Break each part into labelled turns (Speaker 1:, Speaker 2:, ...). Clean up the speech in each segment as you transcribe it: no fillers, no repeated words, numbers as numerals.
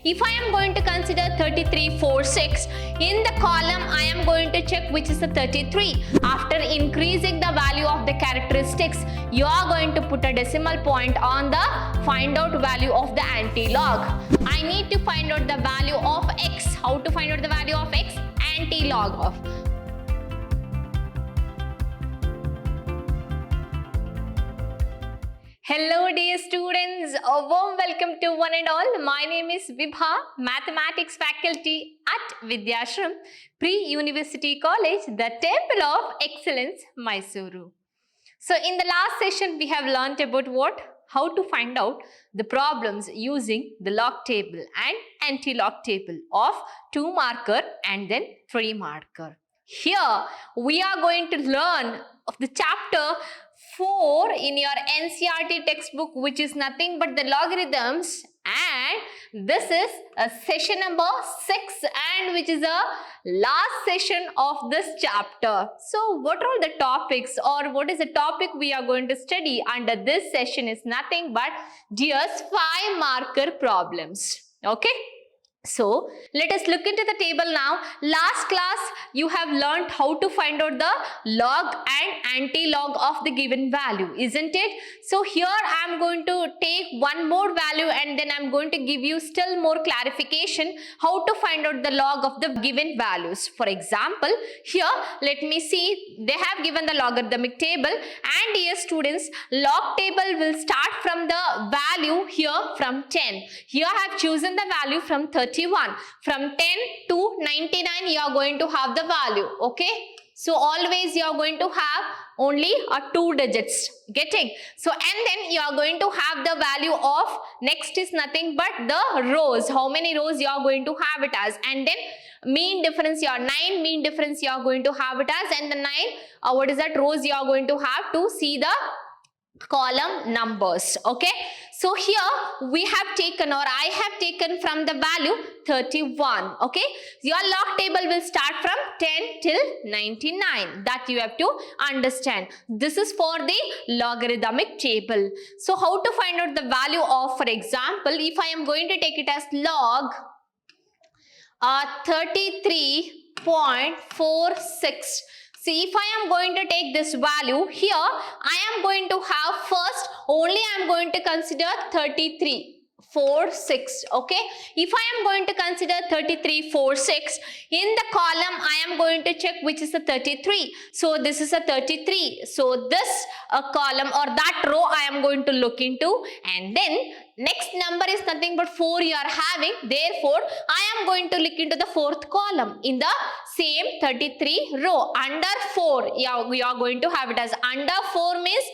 Speaker 1: If I am going to consider 33, 4, 6, in the column I am going to check which is the 33. After increasing the value of the characteristics, you are going to put a decimal point on the find out value of the anti-log. I need to find out the value of x. How to find out the value of x? Anti-log of. Hello dear students, a warm welcome to one and all. My name is Vibha, Mathematics faculty at Vidyashram, Pre-University College, the Temple of Excellence, Mysuru. So in the last session we have learnt about what? How to find out the problems using the log table and anti-log table of 2 marker and then 3 marker. Here we are going to learn of the chapter 4 in your NCERT textbook, which is nothing but the logarithms, and this is a session number 6 and which is a last session of this chapter. So what are the topics or what is the topic we are going to study under this session is nothing but just 5 marker problems. Okay. So, let us look into the table now. Last class, you have learned how to find out the log and anti-log of the given value, isn't it? So, here I am going to take one more value and then I am going to give you still more clarification how to find out the log of the given values. For example, here, let me see, they have given the logarithmic table and dear students, log table will start from the value here from 10. Here I have chosen the value from 31. From 10 to 99 you are going to have the value. Okay. So always you are going to have only 2 digits. Getting? So and then you are going to have the value of next is nothing but the rows. How many rows you are going to have it as, and then mean difference your 9 mean difference you are going to have it as, and the 9 what is that rows you are going to have to see the column numbers. Okay, so here we have taken or I have taken from the value 31. Okay, your log table will start from 10 till 99. That you have to understand. This is for the logarithmic table. So how to find out the value of, for example, if I am going to take it as log 33.46. See, if I am going to take this value here, I am going to have first only I am going to consider 33. 4, 6. Okay, if I am going to consider 33, 4, 6, in the column I am going to check which is the 33. So this is a 33. So this column or that row I am going to look into, and then next number is nothing but 4 you are having. Therefore, I am going to look into the 4th column in the same 33 row. Under 4, we are going to have it as under 4 means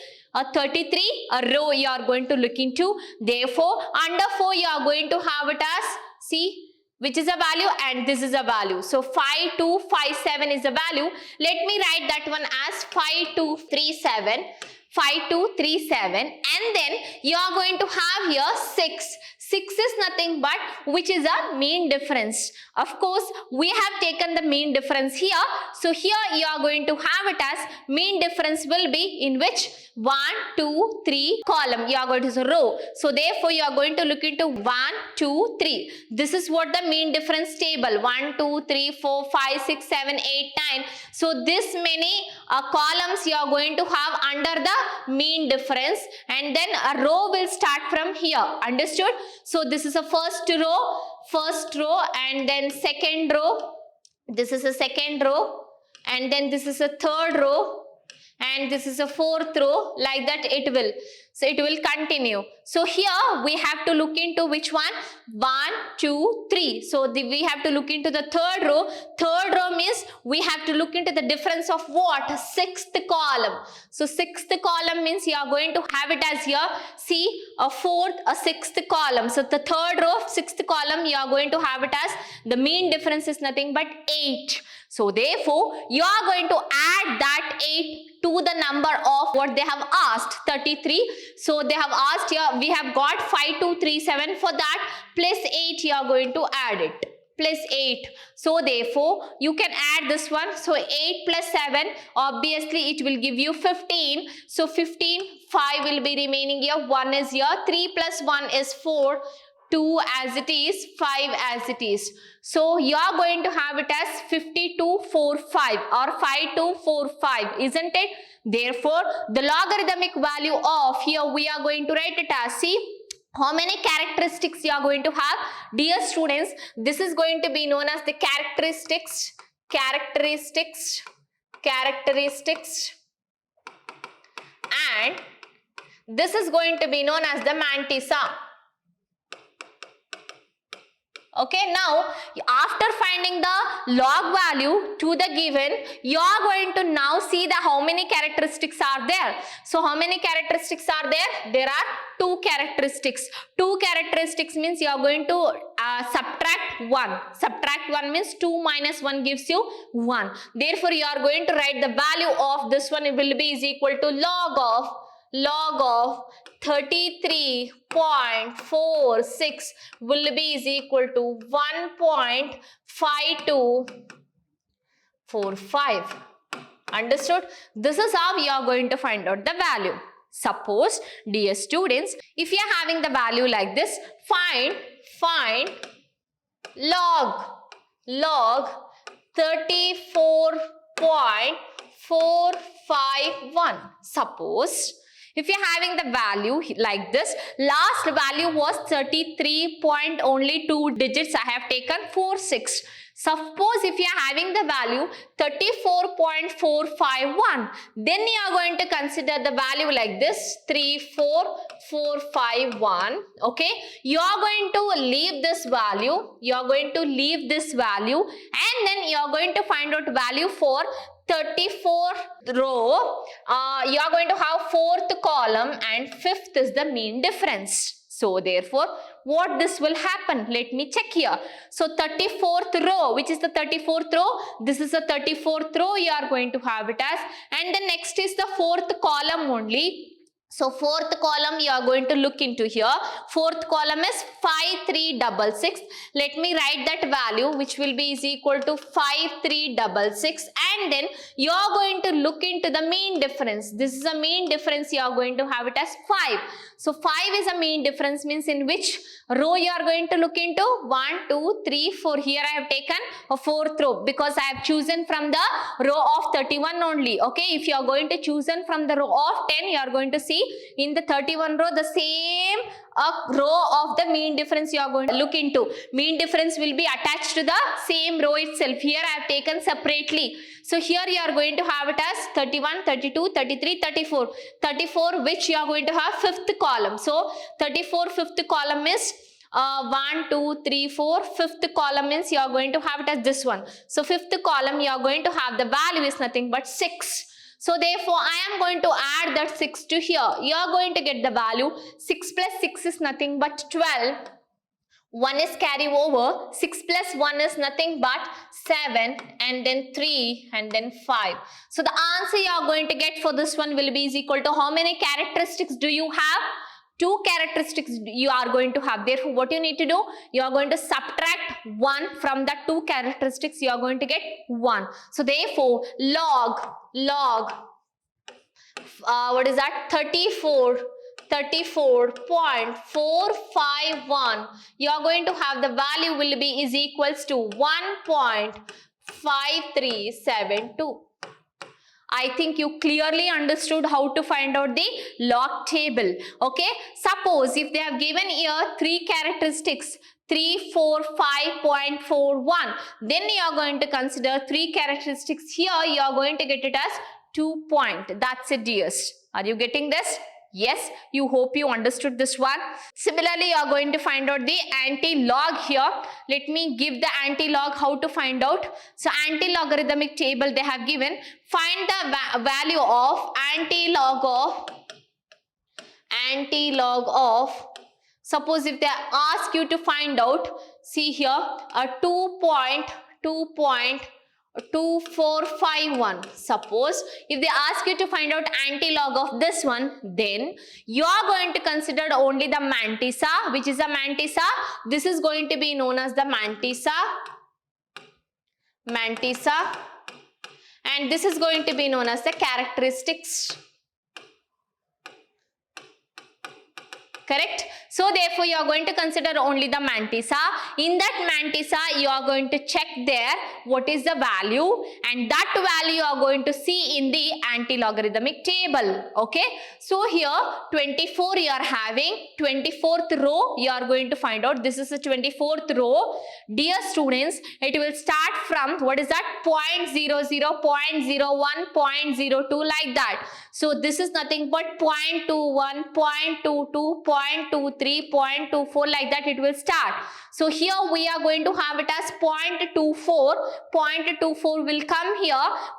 Speaker 1: 33 a row you are going to look into. Therefore, under 4 you are going to have it as, see, which is a value and this is a value. So 5257 is a value. Let me write that one as 5237. 5237, and then you are going to have here 6. 6 is nothing but which is a mean difference. Of course, we have taken the mean difference here. So here you are going to have it as mean difference will be in which 1, 2, 3 column. You are going to say row. So therefore you are going to look into 1, 2, 3. This is what the mean difference table. 1, 2, 3, 4, 5, 6, 7, 8, 9. So this many columns you are going to have under the mean difference, and then a row will start from here. Understood? So this is a first row, and then second row. This is a second row, and then this is a third row, and this is a 4th row. Like that it will. So it will continue. So here we have to look into which one? 1, 2, 3. So we have to look into the third row. Third row means we have to look into the difference of what? 6th column. So 6th column means you are going to have it as here. See, a 4th, a 6th column. So the third row, 6th column, you are going to have it as the mean difference is nothing but 8. So therefore, you are going to add that 8 to the number of what they have asked, 33. So they have asked here, we have got 5237. For that, plus 8 you are going to add it. Plus 8. So therefore, you can add this one. So 8 plus 7, obviously it will give you 15. So 15, 5 will be remaining here. 1 is here. 3 plus 1 is 4. 2 as it is, 5 as it is. So you are going to have it as 5245 or 5245, isn't it? Therefore, the logarithmic value of, here we are going to write it as, see, how many characteristics you are going to have? Dear students, this is going to be known as the characteristics, and this is going to be known as the mantissa. Okay, now after finding the log value to the given, you are going to now see the how many characteristics are there. So how many characteristics are there? There are 2 characteristics. 2 characteristics means you are going to subtract 1. Subtract 1 means 2 minus 1 gives you 1. Therefore, you are going to write the value of this one, it will be is equal to log of 33.46 will be is equal to 1.5245. Understood? This is how you are going to find out the value. Suppose, dear students, if you are having the value like this, find log 34.451. Suppose if you are having the value like this, last value was 33 point only 2 digits I have taken 46. Suppose if you are having the value 34.451, then you are going to consider the value like this 34451. Okay, you are going to leave this value, and then you are going to find out value for 34th row. You are going to have 4th column and 5th is the mean difference. So therefore, what this will happen? Let me check here. So 34th row, which is the 34th row? This is the 34th row you are going to have it as, and the next is the 4th column only. So 4th column you are going to look into here. 4th column is 5366. Let me write that value, which will be is equal to 5366, and then you are going to look into the mean difference. This is a mean difference, you are going to have it as 5. So 5 is a mean difference, means in which row you are going to look into? 1, 2, 3, 4. Here I have taken a 4th row because I have chosen from the row of 31 only. Okay, if you are going to chosen from the row of 10, you are going to see in the 31 row the same row of the mean difference you are going to look into. Mean difference will be attached to the same row itself. Here I have taken separately. So here you are going to have it as 31, 32, 33, 34. 34, which you are going to have 5th column. So 34 5th column is 1, 2, 3, 4. 5th column means you are going to have it as this one. So 5th column you are going to have the value is nothing but 6. So therefore, I am going to add that 6 to here. You are going to get the value. 6 plus 6 is nothing but 12. 1 is carry over. 6 plus 1 is nothing but 7, and then 3, and then 5. So the answer you are going to get for this one will be is equal to how many characteristics do you have? 2 characteristics you are going to have. Therefore, what you need to do? You are going to subtract 1 from the 2 characteristics. You are going to get 1. So therefore, log what is that? 34.451. You are going to have the value will be is equals to 1.5372. I think you clearly understood how to find out the log table. Okay. Suppose if they have given here 3 characteristics, 345.41, then you are going to consider 3 characteristics here. You are going to get it as 2 point. That's it, dears. Are you getting this? Yes, you hope you understood this one. Similarly, you are going to find out the anti-log here. Let me give the anti-log how to find out. So, anti-logarithmic table they have given. Find the value of anti-log of. Suppose if they ask you to find out, see here, a 2.2451. Suppose if they ask you to find out anti-log of this one, then you are going to consider only the mantissa. Which is a mantissa? This is going to be known as the mantissa, and this is going to be known as the characteristics. Correct? So therefore you are going to consider only the mantissa. In that mantissa you are going to check there what is the value, and that value you are going to see in the anti-logarithmic table. Okay, so here 24 you are having, 24th row you are going to find out. This is the 24th row. Dear students, it will start from what is that, 0.00, 0.01, 0.02 like that. So this is nothing but 0.21, 0.22, 0.23, 0.24 like that it will start. So here we are going to have it as 0.24. 0.24 will come here,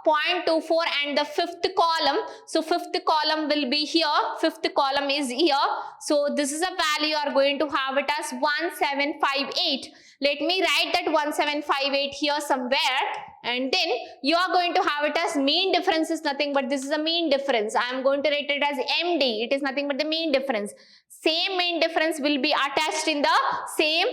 Speaker 1: 0.24 and the fifth column. So fifth column will be here, fifth column is here. So this is a value you are going to have it as 1758. Let me write that 1758 here somewhere, and then you are going to have it as mean difference is nothing but this is a mean difference. I am going to write it as MD. It is nothing but the mean difference. Same mean difference will be attached in the same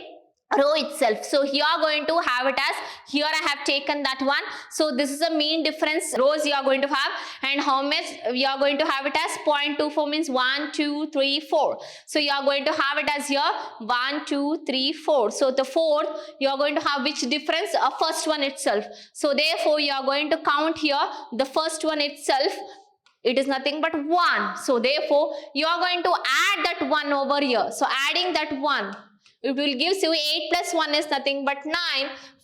Speaker 1: row itself. So you are going to have it as, here I have taken that one. So this is a mean difference rows you are going to have, and how much you are going to have it as 0.24 means 1, 2, 3, 4. So you are going to have it as here 1, 2, 3, 4. So the fourth you are going to have which difference? First one itself. So therefore you are going to count here the first one itself. It is nothing but 1. So therefore you are going to add that 1 over here. So adding that 1, it will give you 8 plus 1 is nothing but 9,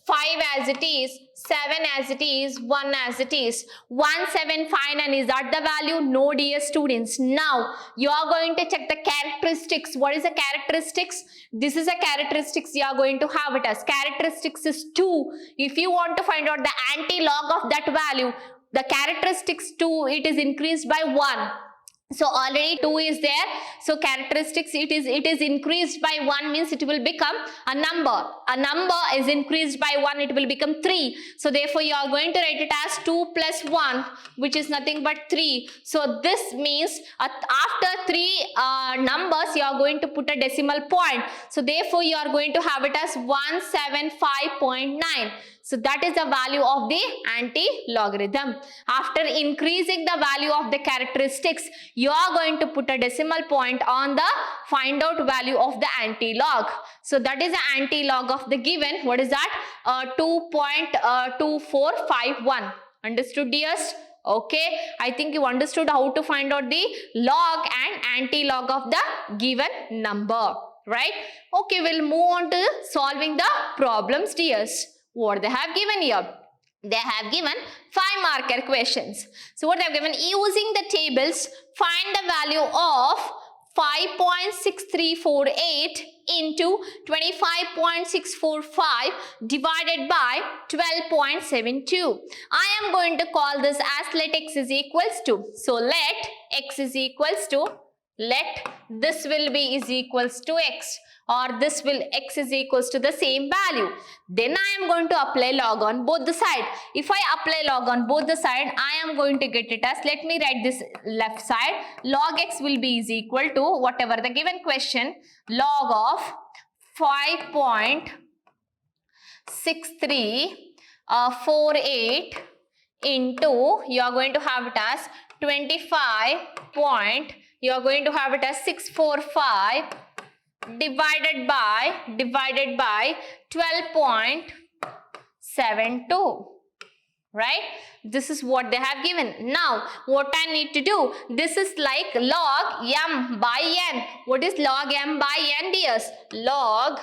Speaker 1: 5 as it is, 7 as it is, 1 as it is. 1759, is that the value? No, dear students. Now you are going to check the characteristics. What is the characteristics? This is a characteristics you are going to have it as. Characteristics is 2. If you want to find out the anti-log of that value, the characteristics 2, it is increased by 1. So already 2 is there. So characteristics it is increased by 1 means it will become a number. A number is increased by 1, it will become 3. So therefore you are going to write it as 2 plus 1, which is nothing but 3. So this means after 3 numbers you are going to put a decimal point. So therefore you are going to have it as 175.9. So that is the value of the anti-logarithm. After increasing the value of the characteristics, you are going to put a decimal point on the find out value of the anti-log. So that is the anti-log of the given. What is that? 2.2451. Understood, dears? Okay, I think you understood how to find out the log and anti-log of the given number, right? Okay, we'll move on to solving the problems, dears. What they have given here? They have given 5 marker questions. So what they have given, using the tables, find the value of 5.6348 into 25.645 divided by 12.72. I am going to call this as let x is equals to. So let x is equals to, let this will be is equals to x, or this will x is equals to the same value. Then I am going to apply log on both the side. If I apply log on both the side, I am going to get it as, let me write this left side, log x will be is equal to whatever the given question, log of 5.6348 into, you are going to have it as 645 divided by 12.72, right? This is what they have given. Now what I need to do, this is like log m by n. What is log m by n, dears? Log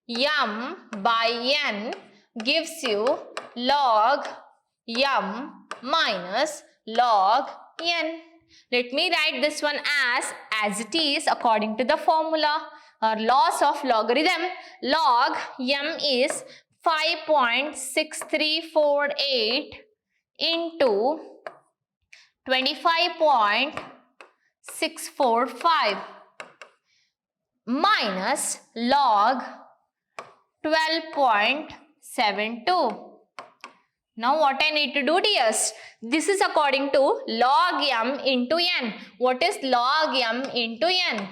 Speaker 1: m by n gives you log m minus log n. Let me write this one as it is according to the formula or laws of logarithm. Log m is 5.6348 into 25.645 minus log 12.72. Now what I need to do, dears? This is according to log m into n. What is log m into n?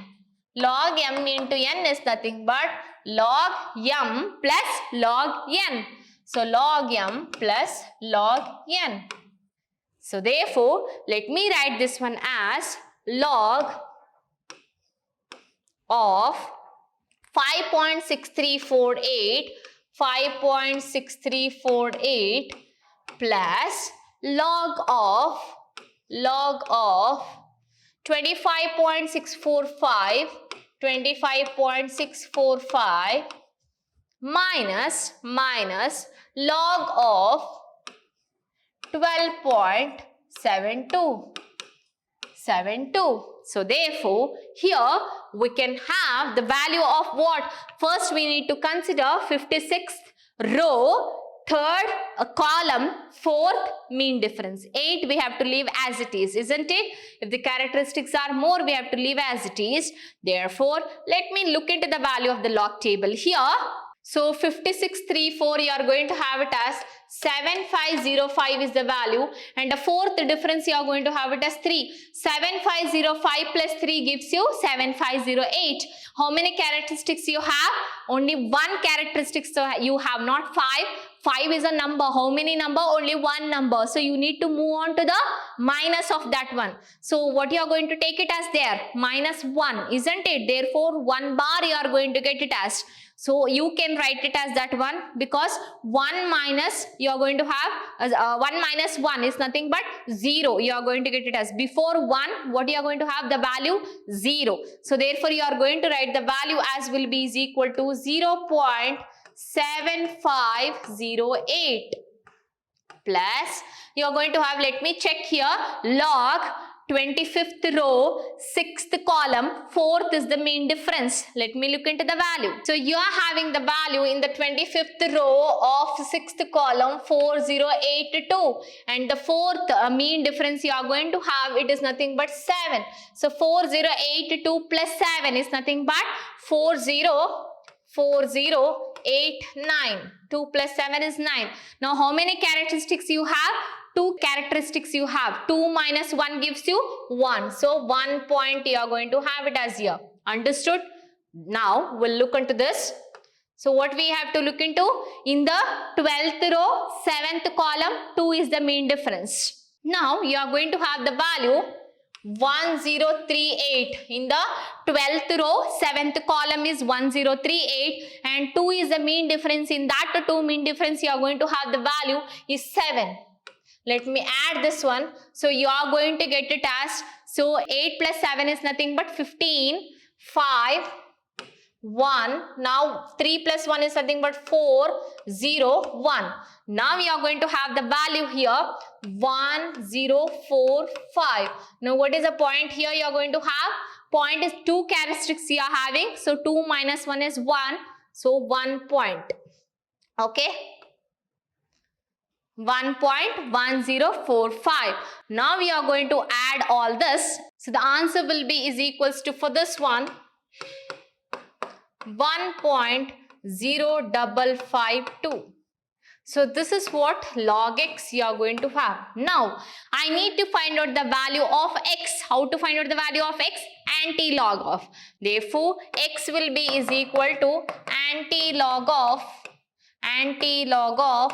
Speaker 1: Log m into n is nothing but log m plus log n. So log m plus log n. So therefore, let me write this one as log of 5.6348 plus log of 25.645 minus log of 12.72. So therefore, here we can have the value of what? First we need to consider 56th row, third column, fourth mean difference. 8 we have to leave as it is, isn't it? If the characteristics are more, we have to leave as it is. Therefore, let me look into the value of the log table here. So 5634, you are going to have it as 7505 is the value, and the fourth difference you are going to have it as 3. 7505 plus 3 gives you 7508. How many characteristics you have? Only one characteristic, so you have not 5. 5 is a number. How many number? Only one number. So you need to move on to the minus of that one. So what you are going to take it as there? Minus 1, isn't it? Therefore 1 bar you are going to get it as. So you can write it as that one, because 1 minus you are going to have 1 minus 1 is nothing but 0. You are going to get it as before 1. What you are going to have? The value 0. So therefore you are going to write the value as will be is equal to 0.7508 plus you are going to have, let me check here, log 25th row, 6th column, 4th is the mean difference. Let me look into the value. So you are having the value in the 25th row of 6th column 4082, and the fourth mean difference you are going to have, it is nothing but 7. So 4082 plus 7 is nothing but 4089. 2 plus 7 is 9. Now how many characteristics you have? 2 characteristics you have. 2 minus 1 gives you 1. So 1 point you are going to have it as here. Understood? Now we'll look into this. So what we have to look into? In the 12th row, 7th column, 2 is the mean difference. Now you are going to have the value 1038. In the 12th row, 7th column is 1038, and 2 is the mean difference. In that 2 mean difference, you are going to have the value is 7. Let me add this one. So you are going to get it as, so 8 plus 7 is nothing but 15, 5, 1. Now 3 plus 1 is nothing but 4, 0, 1. Now we are going to have the value here 1045. Now what is the point here you are going to have? Point is 2 characteristics you are having. So 2 minus 1 is 1. So 1 point. Okay. 1.1045. Now we are going to add all this. So the answer will be is equals to, for this one, 1.0552. So this is what log x you are going to have. Now I need to find out the value of x. How to find out the value of x? Anti-log of. Therefore x will be is equal to anti-log of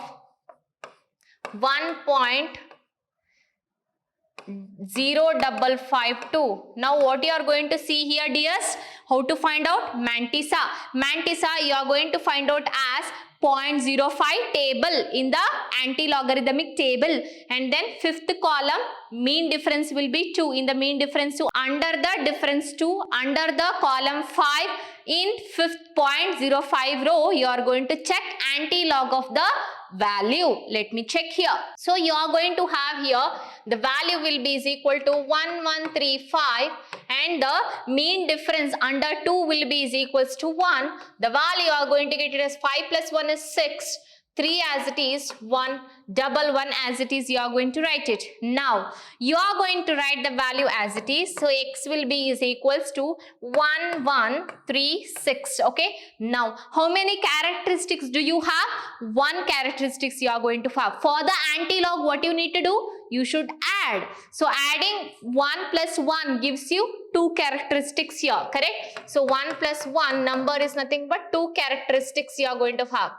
Speaker 1: 1.0552. Now what you are going to see here, dears? How to find out? Mantissa. Mantissa you are going to find out as 0.05 table in the anti-logarithmic table, and then 5th column mean difference will be 2. In the mean difference 2, under the difference 2, under the column 5, in 5th 0.05 row you are going to check anti-log of the value. Let me check here. So you are going to have here the value will be is equal to 1135, and the mean difference under 2 will be is equals to 1. The value you are going to get it as 5 plus 1 is 6. 3 as it is, 1, double 1 as it is, you are going to write it. Now you are going to write the value as it is. So x will be is equals to 1136. Okay. Now how many characteristics do you have? 1 characteristics you are going to have. For the anti-log, what you need to do? You should add. So adding 1 plus 1 gives you 2 characteristics here. Correct? So 1 plus 1 number is nothing but 2 characteristics you are going to have.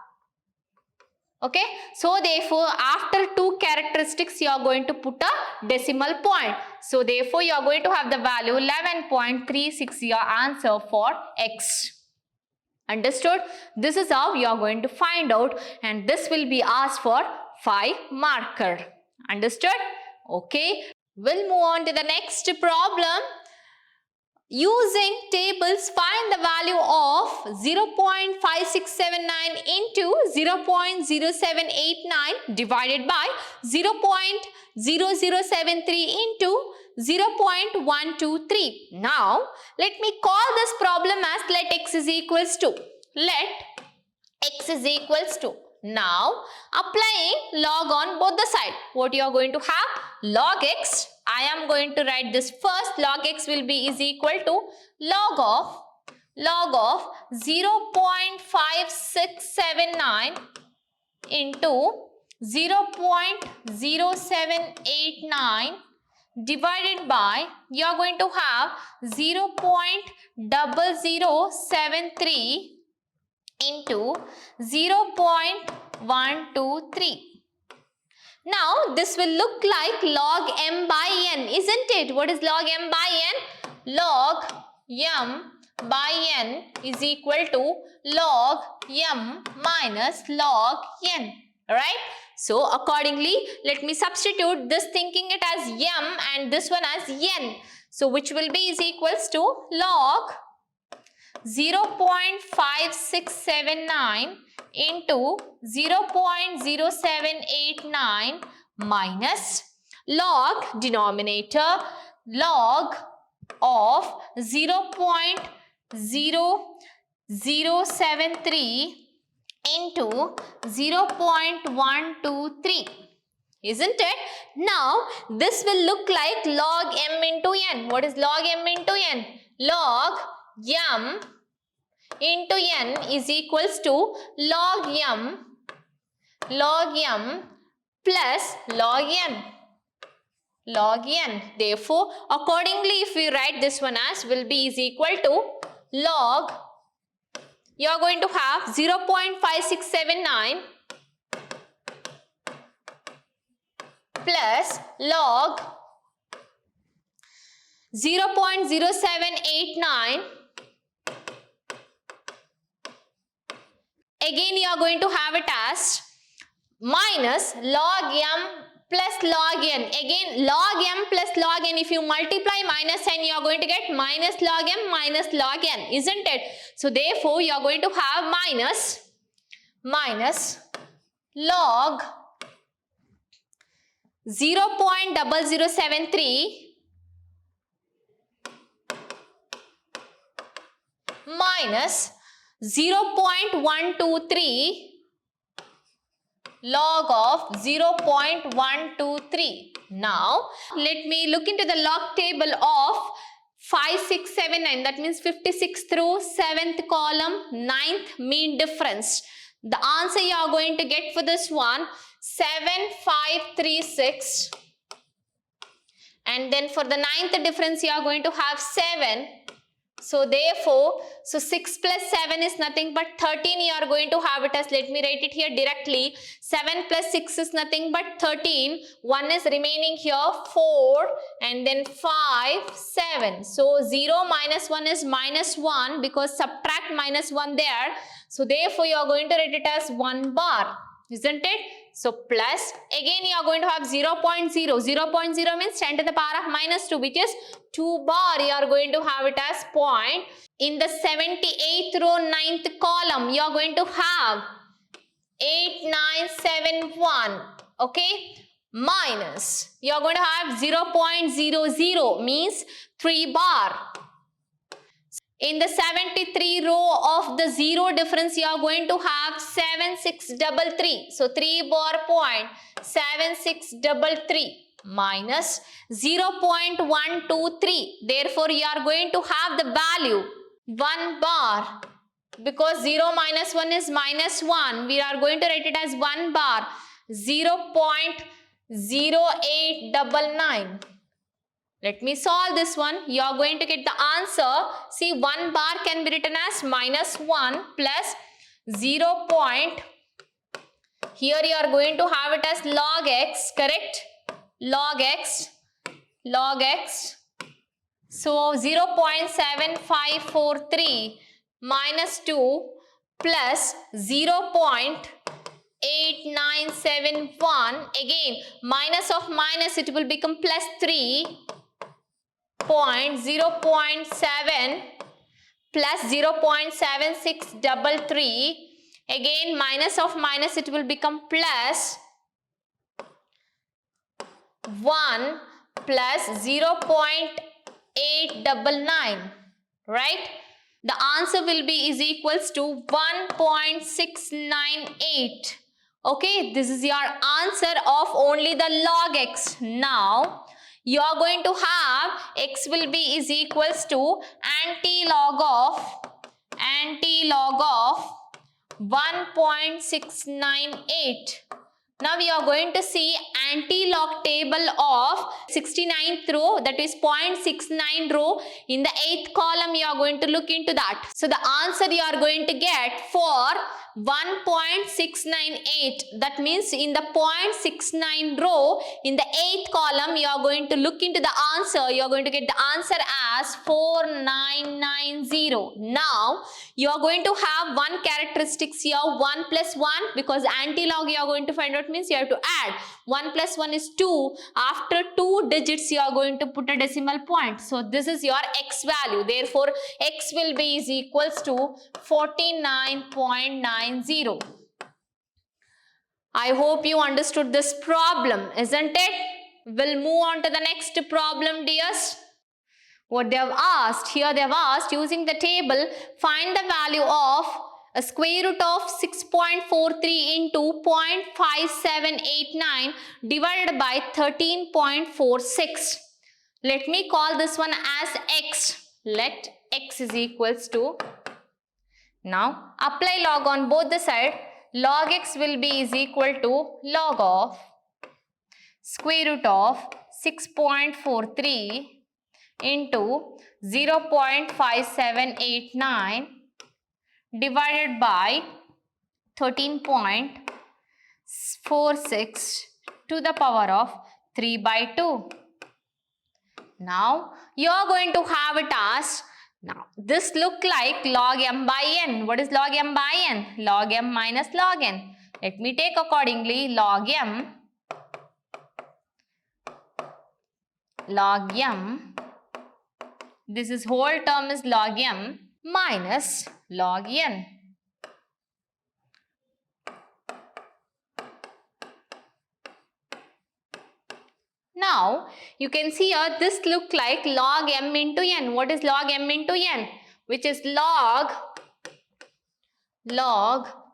Speaker 1: Okay, so therefore after two characteristics you are going to put a decimal point. So therefore you are going to have the value 11.36, your answer for X. Understood? This is how you are going to find out, and this will be asked for 5 marker. Understood? Okay, we'll move on to the next problem. Using tables, find the value of 0.5679 into 0.0789 divided by 0.0073 into 0.123. Now, let me call this problem as let x is equals to. Let x is equals to. Now, applying log on both the side. What you are going to have? Log x. I am going to write this first. Log x will be is equal to log of 0.5679 into 0.0789 divided by, you are going to have 0.0073 into 0.123. Now this will look like log m by n, isn't it? What is log m by n? Log m by n is equal to log m minus log n. Alright? So accordingly, let me substitute this thinking it as m and this one as n. So which will be is equals to log 0.5679 into 0.0789 minus log denominator log of 0.0073 into 0.123. Isn't it? Now this will look like log m into n. What is log m into n? Log m into n is equals to log m plus log n. Log n. Therefore, accordingly, if we write this one as will be is equal to log, you are going to have 0.5679 plus log 0.0789. Again, you are going to have it as minus log m plus log n. Again, log m plus log n. If you multiply minus n, you are going to get minus log m minus log n, isn't it? So therefore, you are going to have minus log 0.0073 minus 0.123 log of 0.123. Now, let me look into the log table of 5, 6, 7, 9. That means 56th row, 7th column, 9th mean difference. The answer you are going to get for this one, 7536. And then for the 9th difference, you are going to have 7. So therefore, 6 plus 7 is nothing but 13. You are going to have it as, let me write it here directly. 7 plus 6 is nothing but 13. 1 is remaining here, 4. And then 5, 7. So 0 minus 1 is minus 1 because subtract minus 1 there. So therefore, you are going to write it as 1 bar. Isn't it? So plus, again you are going to have 0.0. 0.0 means 10 to the power of minus 2, which is 2 bar. You are going to have it as point. In the 78th row, 9th column, you are going to have 8971. Okay? Minus, you are going to have 0.00 means 3 bar. In the 73 row of the 0 difference, you are going to have 7633. So 3 bar point 7633 minus 0.123. Therefore, you are going to have the value 1 bar. Because 0 minus 1 is minus 1, we are going to write it as 1 bar. 0.0899. Let me solve this one. You are going to get the answer. See, 1 bar can be written as minus 1 plus 0.0899 Here you are going to have it as log x, correct? Log x. So 0.7543 minus 2 plus 0.8971. Again, minus of minus, it will become plus 0.7 plus 0.7633. Again, minus of minus, it will become plus 1 plus 0.899, right? The answer will be is equals to 1.698. Okay, this is your answer of only the log x. Now, you are going to have x will be is equals to anti-log of 1.698. Now we are going to see anti-log table of 69th row, that is 0.69 row. In the 8th column you are going to look into that. So the answer you are going to get for 1.698, that means in the 0.69 row in the 8th column you are going to look into the answer. You are going to get the answer as 4990. Now you are going to have one characteristics here, 1 plus 1, because anti-log you are going to find out means you have to add. 1 plus 1 is 2. After 2 digits you are going to put a decimal point. So this is your x value. Therefore x will be is equals to 49.90. I hope you understood this problem, isn't it? We'll move on to the next problem, dears. What they have asked, here they have asked, using the table, find the value of a square root of 6.43 into 0.5789 divided by 13.46. Let me call this one as x. Let x is equals to, now apply log on both the side. Log x will be is equal to log of square root of 6.43 into 0.5789 divided by 13.46 to the power of 3 by 2. Now you are going to have it as, now this look like log m by n. What is log m by n? Log m minus log n. Let me take accordingly log m this is whole term is log m minus log n. Now you can see here this look like log m into n. What is log m into n? Which is log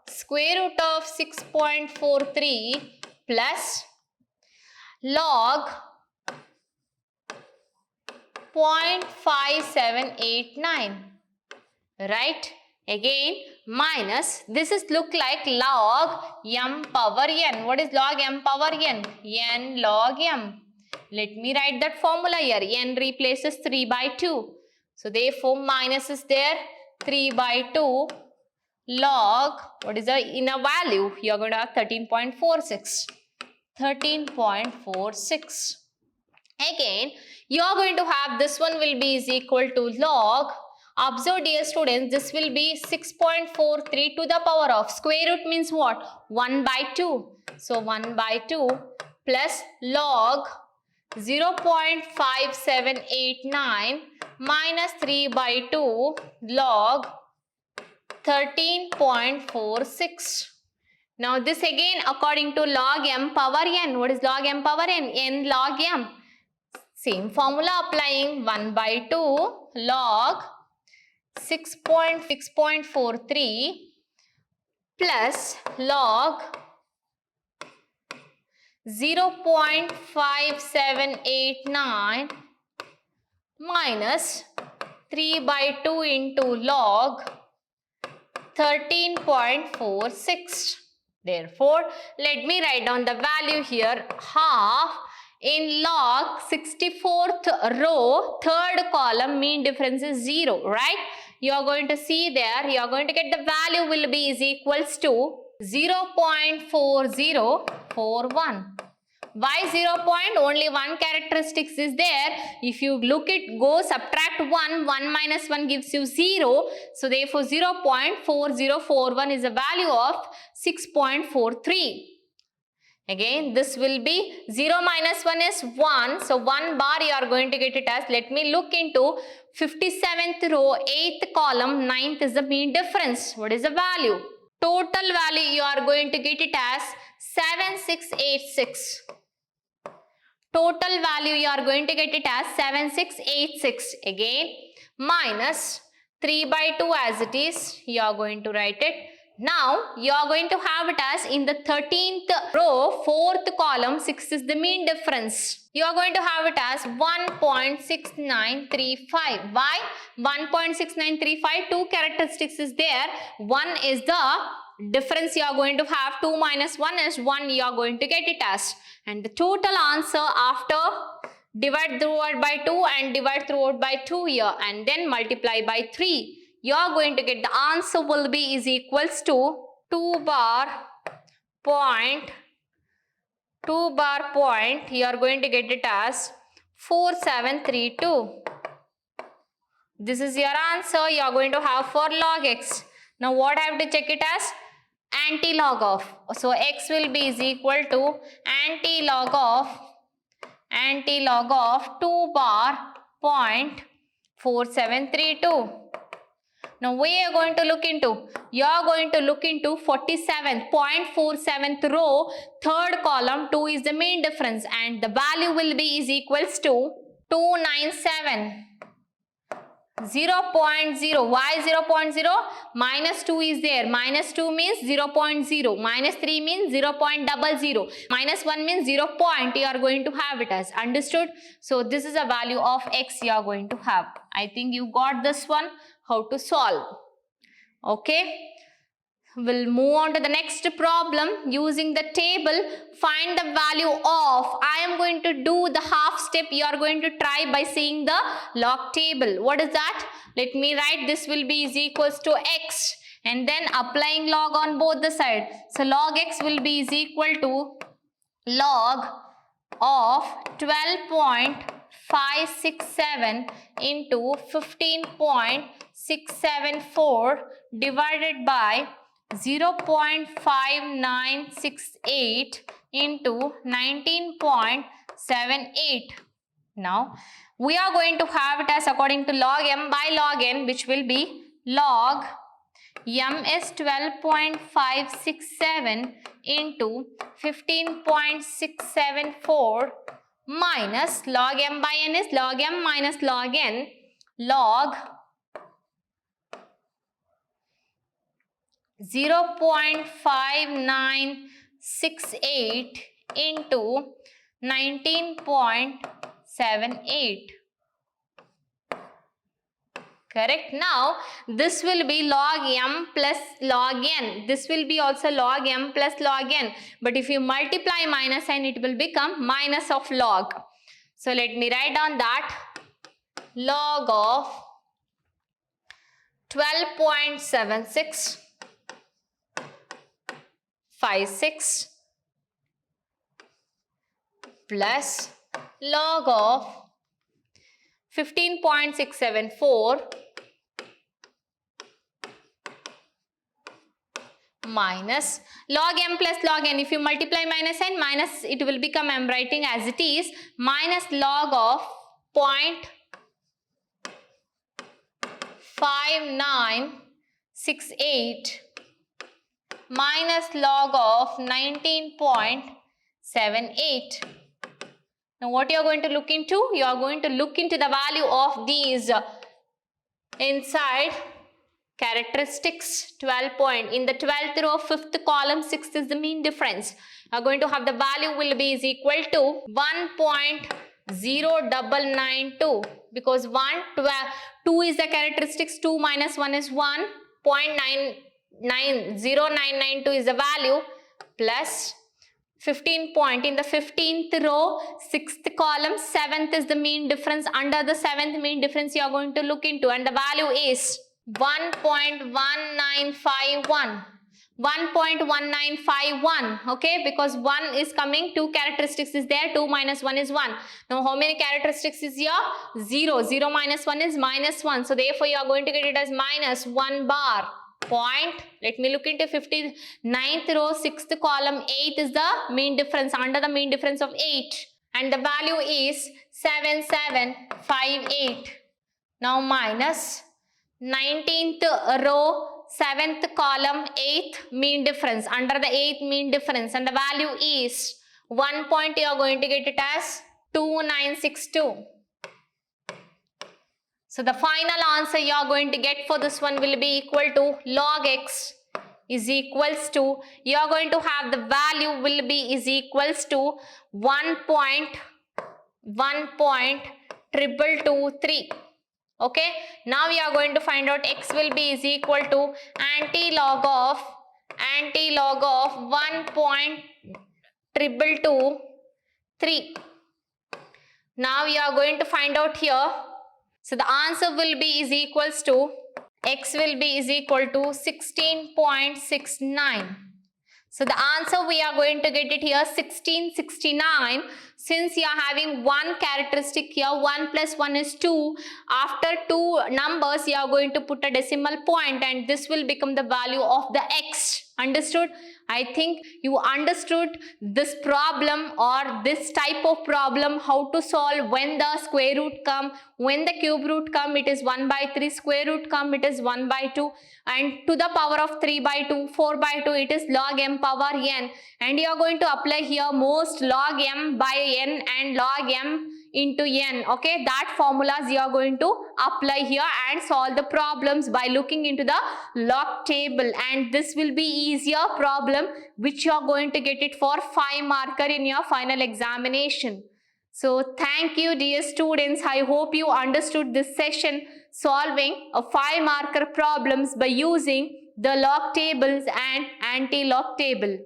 Speaker 1: square root of 6.43 plus log 0.5789, right? Again minus, this is look like log m power n. What is log m power n? N log m. Let me write that formula here. N replaces 3 by 2. So therefore minus is there, 3 by 2 log, what is the inner value? You are going to have 13.46. 13.46. Again, you are going to have this one will be is equal to log. Observe dear students, this will be 6.43 to the power of square root means what? 1 by 2. So 1 by 2 plus log 0.5789 minus 3 by 2 log 13.46. Now this again according to log m power n. What is log m power n? N log m. Same formula applying, 1 by 2 log 6.43 plus log 0.5789 minus 3 by 2 into log 13.46. Therefore, let me write down the value here, half in log 64th row, third column, mean difference is 0, right? You are going to see there, you are going to get the value will be is equals to 0.4041. Why 0 point? Only one characteristics is there. If you look it, go subtract 1, 1 minus 1 gives you 0. So therefore 0.4041 is a value of 6.43. Again, this will be 0 minus 1 is 1. So 1 bar you are going to get it as, let me look into 57th row, 8th column, 9th is the mean difference. What is the value? Total value you are going to get it as 7686. Total value you are going to get it as 7686. Again, minus 3 by 2 as it is, you are going to write it. Now, you are going to have it as in the 13th row, 4th column, 6 is the mean difference. You are going to have it as 1.6935. Why? 1.6935, two characteristics is there. One is the difference you are going to have, 2 minus 1 is 1 you are going to get it as. And the total answer after divide throughout by 2 and divide throughout by 2 here and then multiply by 3. You are going to get the answer will be is equals to 2 bar point, you are going to get it as 4732. This is your answer you are going to have for log x. Now what I have to check it as? Anti-log of. So x will be is equal to anti-log of 2 bar point 4732. Now we are going to look into, you are going to look into 47th row, 3rd column, 2 is the mean difference and the value will be is equals to 297. 0.0. Why 0.0? Minus 2 is there. Minus 2 means 0.0. Minus 3 means 0.00. Minus 1 means 0 point. You are going to have it as. Understood? So this is a value of x you are going to have. I think you got this one. How to solve. Okay. We'll move on to the next problem. Using the table, find the value of. I am going to do the half step. You are going to try by seeing the log table. What is that? Let me write this will be is equals to x and then applying log on both the sides. So log x will be is equal to log of 12.567 into 15.674 divided by 0.5968 into 19.78. Now, we are going to have it as according to log m by log n, which will be log m is 12.567 into 15.674 minus log m by n is log m minus log n, log 0.5968 into 19.78. Correct? Now, this will be log m plus log n. This will be also log m plus log n. But if you multiply minus n, it will become minus of log. So, let me write down that log of 12.76 56 plus log of 15.674 minus log m plus log n. If you multiply minus n, minus it will become, I am writing as it is, minus log of 0.5968 minus log of 19.78. Now what you are going to look into? You are going to look into the value of these inside characteristics. 12 point. In the 12th row, 5th column, 6th is the mean difference. You are going to have the value will be is equal to 1.0992 because 2 is the characteristics, 2 minus 1 is 1, 0.992 is the value plus 15 point. In the 15th row, 6th column, 7th is the mean difference. Under the 7th mean difference you are going to look into and the value is 1.1951. 1.1951, okay, because 1 is coming, 2 characteristics is there, 2 minus 1 is 1. Now how many characteristics is here? 0. 0 minus 1 is minus 1. So therefore you are going to get it as minus 1 bar. Point. Let me look into 59th row, 6th column, 8 is the mean difference, under the mean difference of 8. And the value is 7758. Now minus 19th row, 7th column, 8th mean difference, under the 8th mean difference, and the value is 1 point. You are going to get it as 2962. So the final answer you are going to get for this one will be equal to log x is equals to, you are going to have the value will be is equals to 1.223. Okay, now we are going to find out x will be is equal to anti-log of 1.223. Now we are going to find out here. So the answer will be is equals to, x will be is equal to 16.69. So the answer we are going to get it here 1669. Since you are having one characteristic here, 1 plus 1 is 2. After two numbers you are going to put a decimal point and this will become the value of the x. Understood? I think you understood this problem or this type of problem, how to solve when the square root come, when the cube root come it is 1 by 3, square root come it is 1 by 2, and to the power of 3 by 2, 4 by 2 it is log m power n, and you are going to apply here most log m by n and log m into n. Okay, that formulas you are going to apply here and solve the problems by looking into the log table, and this will be easier problem which you are going to get it for 5 marker in your final examination. So thank you dear students. I hope you understood this session solving a 5 marker problems by using the log tables and anti-log table.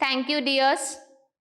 Speaker 1: Thank you dears.